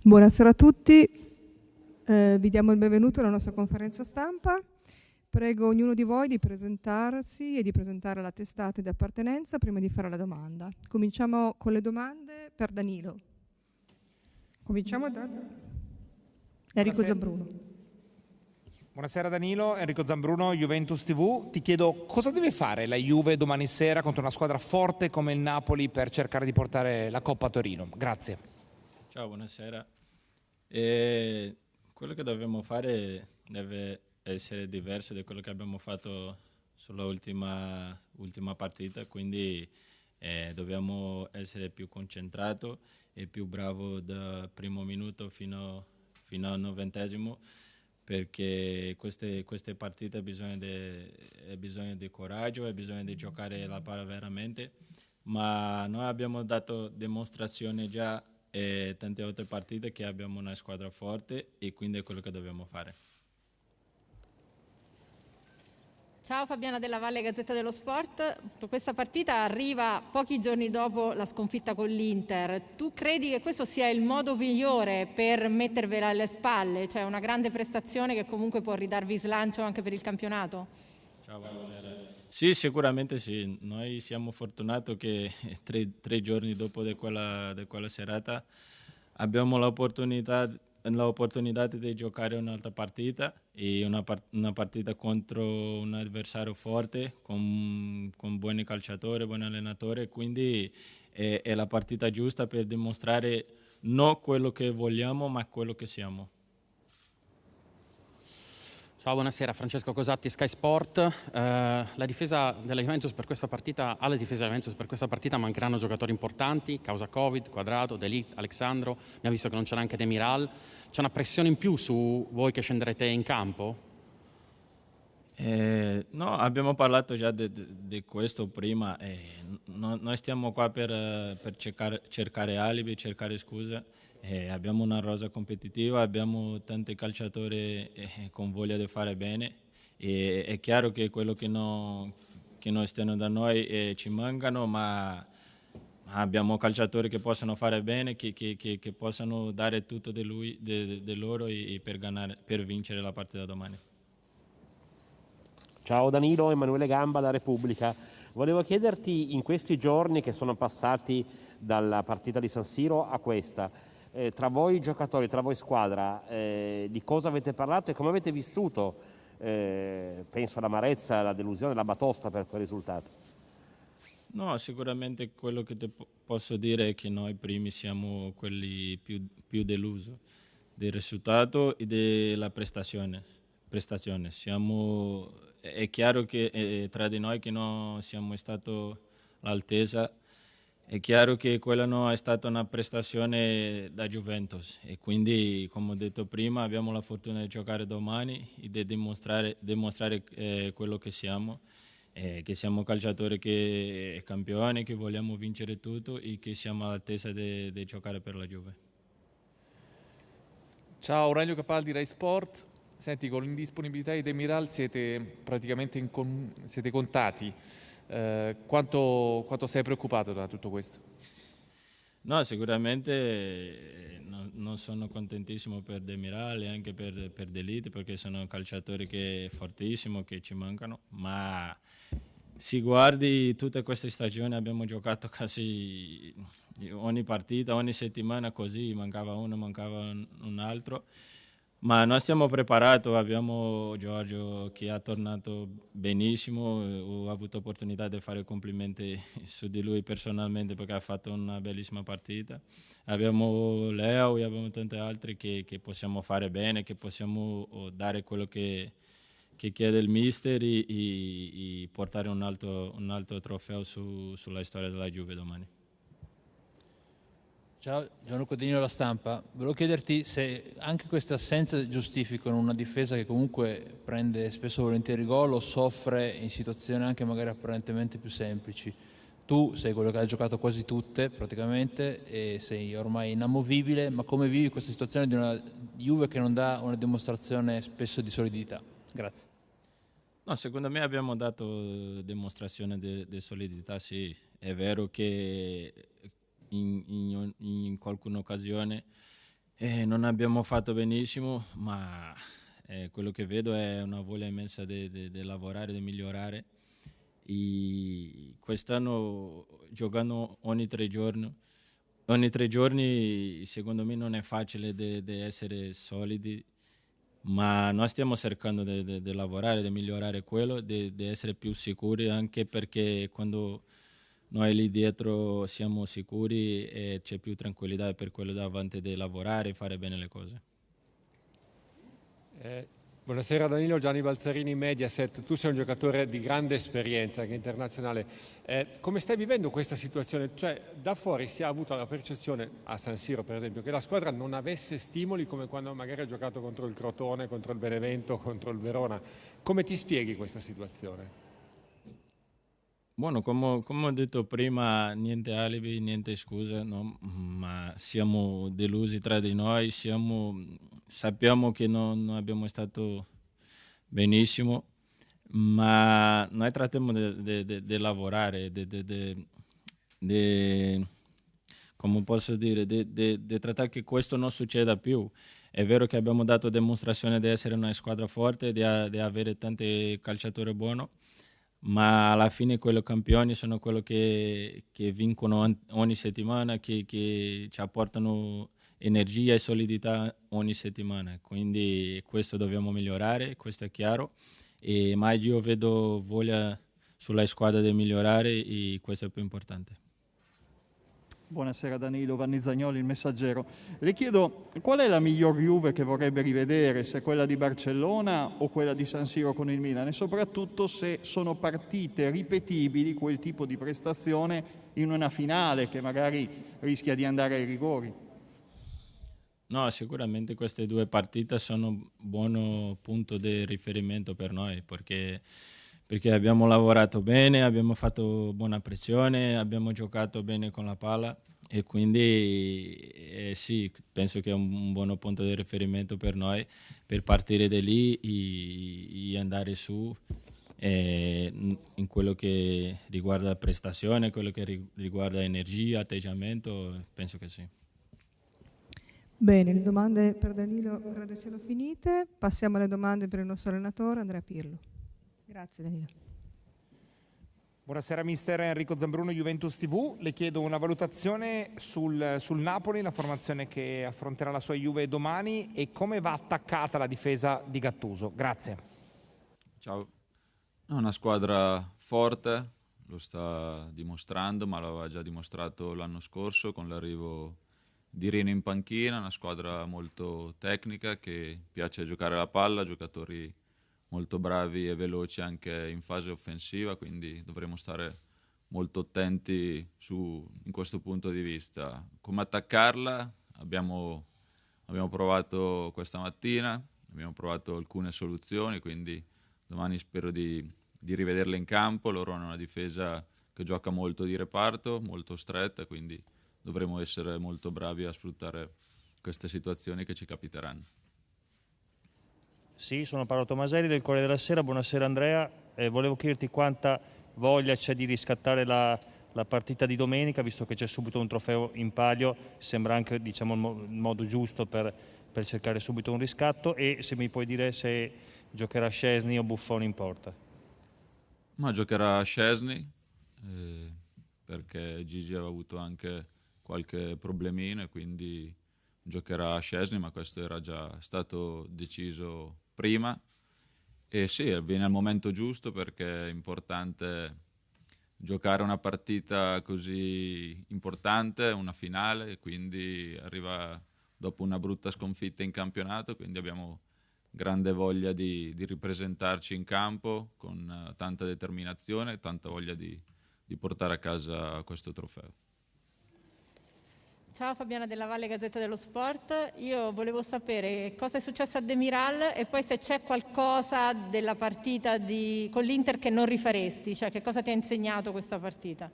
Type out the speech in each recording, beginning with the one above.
Buonasera a tutti, vi diamo il benvenuto alla nostra conferenza stampa. Prego ognuno di voi di presentarsi e di presentare la testata di appartenenza prima di fare la domanda. Cominciamo con le domande per Danilo. Cominciamo da Enrico Zambruno. Buonasera Danilo, Enrico Zambruno, Juventus TV. Ti chiedo cosa deve fare la Juve domani sera contro una squadra forte come il Napoli per cercare di portare la Coppa a Torino. Grazie. Ciao, buonasera. Quello che dobbiamo fare deve essere diverso da quello che abbiamo fatto sulla ultima partita, quindi dobbiamo essere più concentrati e più bravo dal primo minuto fino al 90°, perché queste partite bisogna di coraggio e bisogna di giocare la palla veramente, ma noi abbiamo dato dimostrazione già e tante altre partite che abbiamo una squadra forte e quindi è quello che dobbiamo fare. Ciao, Fabiana Della Valle, Gazzetta dello Sport. Questa partita arriva pochi giorni dopo la sconfitta con l'Inter. Tu credi che questo sia il modo migliore per mettervela alle spalle? Cioè una grande prestazione che comunque può ridarvi slancio anche per il campionato? Ciao, buonasera. Sì, sicuramente sì. Noi siamo fortunati che tre giorni dopo di quella serata abbiamo l'opportunità di giocare un'altra partita e una partita contro un avversario forte con buoni calciatori, buoni allenatori, quindi è la partita giusta per dimostrare non quello che vogliamo ma quello che siamo. Ciao, buonasera, Francesco Cosatti, Sky Sport. La difesa della Juventus per questa partita, alla difesa della Juventus per questa partita mancheranno giocatori importanti, causa Covid, Quadrato, De Ligt, Alexandro, abbiamo visto che non c'è neanche Demiral. C'è una pressione in più su voi che scenderete in campo? No, abbiamo parlato già di questo prima. Noi stiamo qua per cercare alibi, cercare scuse. Abbiamo una rosa competitiva, abbiamo tanti calciatori con voglia di fare bene. È chiaro che quello che non stanno da noi ci mancano, ma abbiamo calciatori che possono fare bene, che possono dare tutto di loro e per vincere la partita domani. Ciao Danilo, Emanuele Gamba da Repubblica. Volevo chiederti in questi giorni che sono passati dalla partita di San Siro a questa, tra voi giocatori, tra voi squadra, di cosa avete parlato e come avete vissuto, penso all'amarezza, la delusione, la batosta per quel risultato? No, sicuramente quello che ti posso dire è che noi primi siamo quelli più delusi del risultato e della prestazione. È chiaro che tra di noi che non siamo stati all'altezza, è chiaro che quella non è stata una prestazione da Juventus e quindi, come ho detto prima, abbiamo la fortuna di giocare domani e di dimostrare quello che siamo calciatori che campioni, che vogliamo vincere tutto e che siamo all'altezza di giocare per la Juve. Ciao, Aurelio Capaldi, Rai Sport. Senti, con l'indisponibilità di Demiral siete praticamente siete contati. Quanto sei preoccupato da tutto questo? No, sicuramente non sono contentissimo per Demiral e anche per De Ligt, perché sono calciatori che fortissimo, che ci mancano, ma se guardi tutte queste stagioni abbiamo giocato quasi ogni partita, ogni settimana così, mancava uno, mancava un altro. Ma noi stiamo preparati, abbiamo Giorgio che è tornato benissimo, ho avuto opportunità di fare complimenti su di lui personalmente perché ha fatto una bellissima partita. Abbiamo Leo e abbiamo tanti altri che possiamo fare bene, che possiamo dare quello che chiede il mister e portare un altro trofeo sulla storia della Juve domani. Ciao, Gianluca Dino La Stampa. Volevo chiederti se anche queste assenze giustificano una difesa che comunque prende spesso e volentieri gol o soffre in situazioni anche magari apparentemente più semplici. Tu sei quello che ha giocato quasi tutte praticamente e sei ormai inamovibile, ma come vivi questa situazione di una Juve che non dà una dimostrazione spesso di solidità? Grazie. No, secondo me abbiamo dato dimostrazione di solidità, sì. È vero che in qualche occasione Non abbiamo fatto benissimo, ma quello che vedo è una voglia immensa di lavorare, di migliorare. E quest'anno giocando ogni 3 giorni, secondo me non è facile di essere solidi, ma noi stiamo cercando di lavorare, di migliorare quello, di essere più sicuri, anche perché quando noi lì dietro siamo sicuri e c'è più tranquillità per quello davanti di lavorare e fare bene le cose. Buonasera Danilo, Gianni Balzarini, Mediaset. Tu sei un giocatore di grande esperienza, anche internazionale. Come stai vivendo questa situazione? Cioè, da fuori si è avuta la percezione, a San Siro per esempio, che la squadra non avesse stimoli come quando magari ha giocato contro il Crotone, contro il Benevento, contro il Verona. Come ti spieghi questa situazione? Buono, come ho detto prima, niente alibi, niente scuse, no? Ma siamo delusi tra di noi, sappiamo che non abbiamo stato benissimo, ma noi trattiamo di lavorare, come posso dire, di trattare che questo non succeda più. È vero che abbiamo dato dimostrazione di essere una squadra forte, di avere tanti calciatori buoni, ma alla fine quelli campioni sono quelli che vincono ogni settimana, che ci apportano energia e solidità ogni settimana. Quindi questo dobbiamo migliorare, questo è chiaro, ma io vedo voglia sulla squadra di migliorare e questo è più importante. Buonasera Danilo, Vanni Zagnoli, Il Messaggero. Le chiedo qual è la miglior Juve che vorrebbe rivedere, se quella di Barcellona o quella di San Siro con il Milan, e soprattutto se sono partite ripetibili quel tipo di prestazione in una finale che magari rischia di andare ai rigori. No, sicuramente queste due partite sono un buon punto di riferimento per noi, perché abbiamo lavorato bene, abbiamo fatto buona pressione, abbiamo giocato bene con la palla e quindi sì, penso che è un buon punto di riferimento per noi per partire da lì e andare su in quello che riguarda prestazione, quello che riguarda energia, atteggiamento, penso che sì. Bene, le domande per Danilo credo siano finite. Passiamo alle domande per il nostro allenatore Andrea Pirlo. Grazie Danilo. Buonasera mister Enrico Zambruno, Juventus TV. Le chiedo una valutazione sul Napoli, la formazione che affronterà la sua Juve domani e come va attaccata la difesa di Gattuso. Grazie. Ciao. È una squadra forte, lo sta dimostrando, ma l'aveva già dimostrato l'anno scorso con l'arrivo di Rino in panchina, una squadra molto tecnica che piace giocare la palla, giocatori molto bravi e veloci anche in fase offensiva, quindi dovremo stare molto attenti in questo punto di vista. Come attaccarla? Abbiamo provato questa mattina, abbiamo provato alcune soluzioni, quindi domani spero di rivederla in campo. Loro hanno una difesa che gioca molto di reparto, molto stretta, quindi dovremo essere molto bravi a sfruttare queste situazioni che ci capiteranno. Sì, sono Paolo Tomaselli del Corriere della Sera, buonasera Andrea. Volevo chiederti quanta voglia c'è di riscattare la partita di domenica, visto che c'è subito un trofeo in palio, sembra anche il modo giusto per cercare subito un riscatto, e se mi puoi dire se giocherà Szczesny o Buffon in porta. Ma giocherà Szczesny, perché Gigi aveva avuto anche qualche problemino e quindi giocherà Szczesny, ma questo era già stato deciso prima. E sì, viene al momento giusto perché è importante giocare una partita così importante, una finale, e quindi arriva dopo una brutta sconfitta in campionato, quindi abbiamo grande voglia di ripresentarci in campo con tanta determinazione, tanta voglia di portare a casa questo trofeo. Ciao Fabiana Della Valle, Gazzetta dello Sport. Io volevo sapere cosa è successo a Demiral e poi se c'è qualcosa della partita con l'Inter che non rifaresti, cioè che cosa ti ha insegnato questa partita?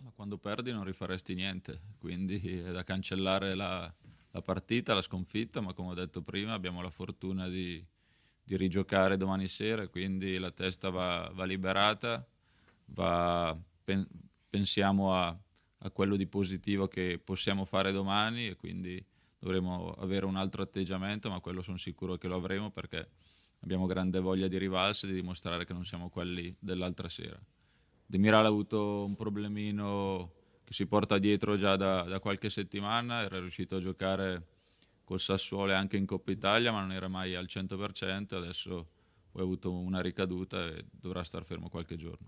Ma quando perdi non rifaresti niente, quindi è da cancellare la partita, la sconfitta, ma come ho detto prima abbiamo la fortuna di rigiocare domani sera, quindi la testa va liberata, pensiamo a quello di positivo che possiamo fare domani e quindi dovremo avere un altro atteggiamento, ma quello sono sicuro che lo avremo perché abbiamo grande voglia di rivalsa e di dimostrare che non siamo quelli dell'altra sera. Demiral ha avuto un problemino che si porta dietro già da qualche settimana, era riuscito a giocare col Sassuolo e anche in Coppa Italia, ma non era mai al 100%, adesso poi ha avuto una ricaduta e dovrà star fermo qualche giorno.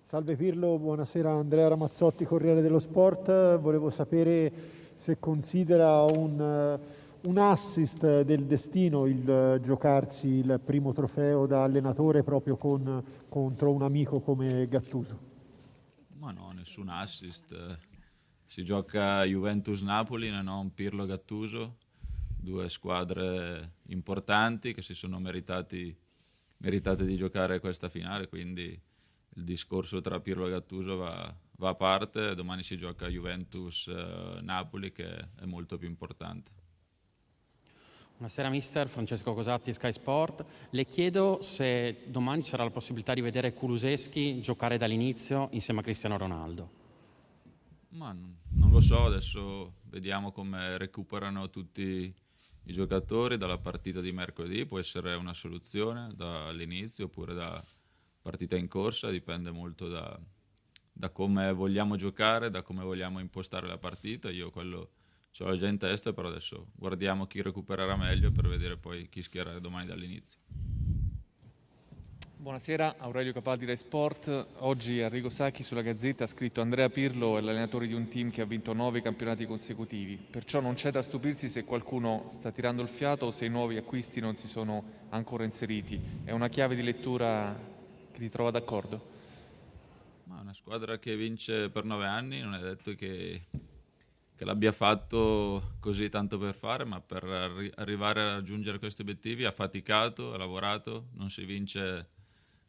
Salve Pirlo, buonasera, Andrea Ramazzotti, Corriere dello Sport. Volevo sapere se considera un assist del destino il giocarsi il primo trofeo da allenatore proprio contro un amico come Gattuso. Ma no, nessun assist. Si gioca Juventus-Napoli, non Pirlo-Gattuso, due squadre importanti che si sono meritate di giocare questa finale, quindi il discorso tra Pirlo e Gattuso va a parte. Domani si gioca Juventus-Napoli che è molto più importante. Buonasera mister, Francesco Cosatti, Sky Sport. Le chiedo se domani ci sarà la possibilità di vedere Kulusevski giocare dall'inizio insieme a Cristiano Ronaldo. Ma non lo so, adesso vediamo come recuperano tutti i giocatori dalla partita di mercoledì, può essere una soluzione dall'inizio oppure da partita in corsa, dipende molto da come vogliamo giocare, da come vogliamo impostare la partita. Io quello ce l'ho già in testa, però adesso guardiamo chi recupererà meglio per vedere poi chi schierare domani dall'inizio. Buonasera, Aurelio Capaldi, Rai Sport. Oggi Arrigo Sacchi sulla Gazzetta ha scritto: Andrea Pirlo è l'allenatore di un team che ha vinto 9 campionati consecutivi, perciò non c'è da stupirsi se qualcuno sta tirando il fiato o se i nuovi acquisti non si sono ancora inseriti. È una chiave di lettura che ti trova d'accordo? Ma una squadra che vince per 9 anni non è detto che l'abbia fatto così tanto per fare, ma per arrivare a raggiungere questi obiettivi ha faticato, ha lavorato, non si vince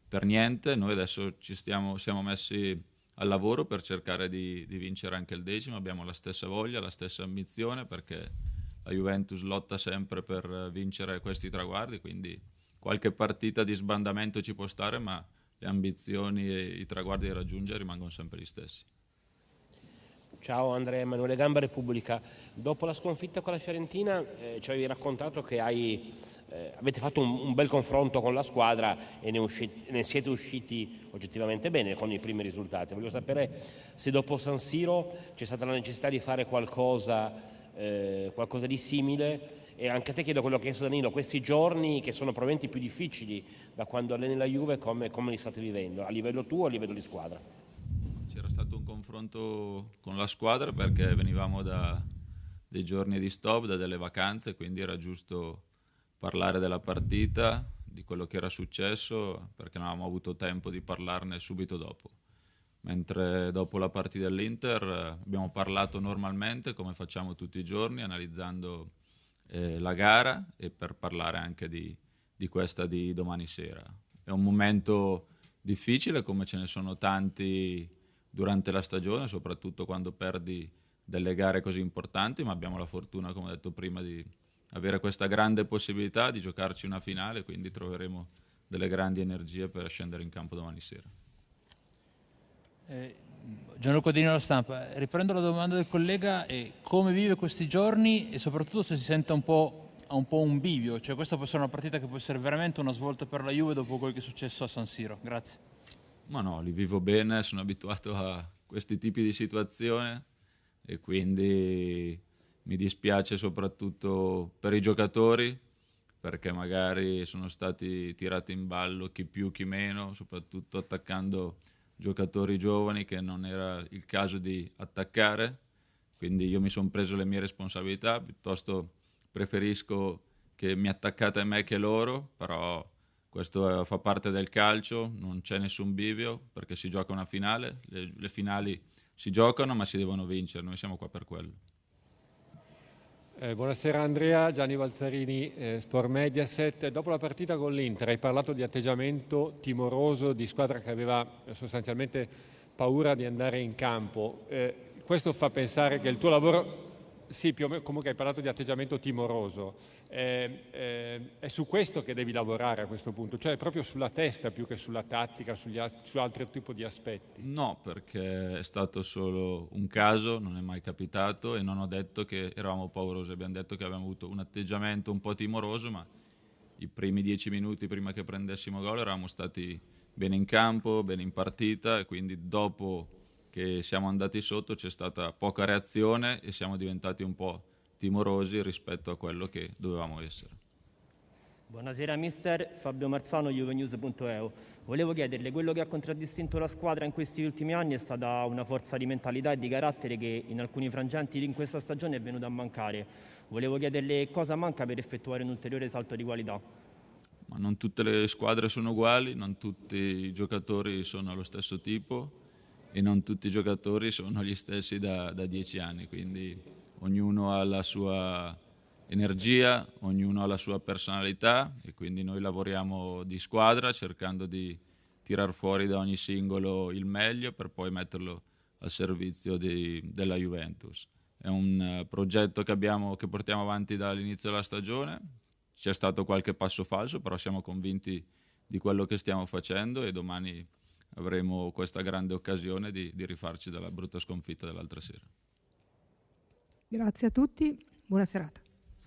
per niente. Noi adesso siamo messi al lavoro per cercare di vincere anche il 10º, abbiamo la stessa voglia, la stessa ambizione, perché la Juventus lotta sempre per vincere questi traguardi, quindi qualche partita di sbandamento ci può stare, ma le ambizioni e i traguardi da raggiungere rimangono sempre gli stessi. Ciao Andrea, Emanuele Gamba, Repubblica. Dopo la sconfitta con la Fiorentina ci avevi raccontato che avete fatto un bel confronto con la squadra e ne siete usciti oggettivamente bene con i primi risultati. Voglio sapere se dopo San Siro c'è stata la necessità di fare qualcosa di simile, e anche a te chiedo quello che ha chiesto Danilo, questi giorni che sono probabilmente più difficili da quando alleni la Juve, come li state vivendo, a livello tuo o a livello di squadra? C'era stato un confronto con la squadra perché venivamo da dei giorni di stop, da delle vacanze, quindi era giusto parlare della partita, di quello che era successo, perché non avevamo avuto tempo di parlarne subito dopo. Mentre dopo la partita dell'Inter abbiamo parlato normalmente, come facciamo tutti i giorni, analizzando la gara e per parlare anche di questa di domani sera. È un momento difficile, come ce ne sono tanti durante la stagione, soprattutto quando perdi delle gare così importanti, ma abbiamo la fortuna, come ho detto prima, di avere questa grande possibilità di giocarci una finale, quindi troveremo delle grandi energie per scendere in campo domani sera. Gianluca Dini alla Stampa, riprendo la domanda del collega, come vive questi giorni e soprattutto se si sente un po' un bivio, cioè questa può essere una partita che può essere veramente una svolta per la Juve dopo quel che è successo a San Siro. Grazie. Ma no, li vivo bene, sono abituato a questi tipi di situazioni e quindi mi dispiace soprattutto per i giocatori, perché magari sono stati tirati in ballo chi più chi meno, soprattutto attaccando giocatori giovani che non era il caso di attaccare, quindi io mi sono preso le mie responsabilità, piuttosto preferisco che mi attaccate a me che loro, però questo fa parte del calcio, non c'è nessun bivio perché si gioca una finale, le finali si giocano ma si devono vincere, noi siamo qua per quello. Buonasera Andrea, Gianni Balzarini, Sport Mediaset. Dopo la partita con l'Inter hai parlato di atteggiamento timoroso di squadra che aveva sostanzialmente paura di andare in campo. Questo fa pensare che il tuo lavoro Sì, più o meno, comunque hai parlato di atteggiamento timoroso. È su questo che devi lavorare a questo punto, cioè proprio sulla testa più che sulla tattica, su altri tipi di aspetti. No, perché è stato solo un caso, non è mai capitato e non ho detto che eravamo paurosi, abbiamo detto che abbiamo avuto un atteggiamento un po' timoroso, ma i primi 10 minuti prima che prendessimo gol eravamo stati bene in campo, bene in partita e quindi dopo che siamo andati sotto c'è stata poca reazione e siamo diventati un po' timorosi rispetto a quello che dovevamo essere. Buonasera mister, Fabio Marzano, juvenews.eu. Volevo chiederle, quello che ha contraddistinto la squadra in questi ultimi anni è stata una forza di mentalità e di carattere che in alcuni frangenti in questa stagione è venuta a mancare. Volevo chiederle cosa manca per effettuare un ulteriore salto di qualità. Ma non tutte le squadre sono uguali, non tutti i giocatori sono allo stesso tipo e non tutti i giocatori sono gli stessi da 10 anni, quindi ognuno ha la sua energia, ognuno ha la sua personalità e quindi noi lavoriamo di squadra cercando di tirar fuori da ogni singolo il meglio per poi metterlo al servizio della Juventus. È un progetto che portiamo avanti dall'inizio della stagione, c'è stato qualche passo falso, però siamo convinti di quello che stiamo facendo e domani avremo questa grande occasione di rifarci dalla brutta sconfitta dell'altra sera. Grazie a tutti, buona serata.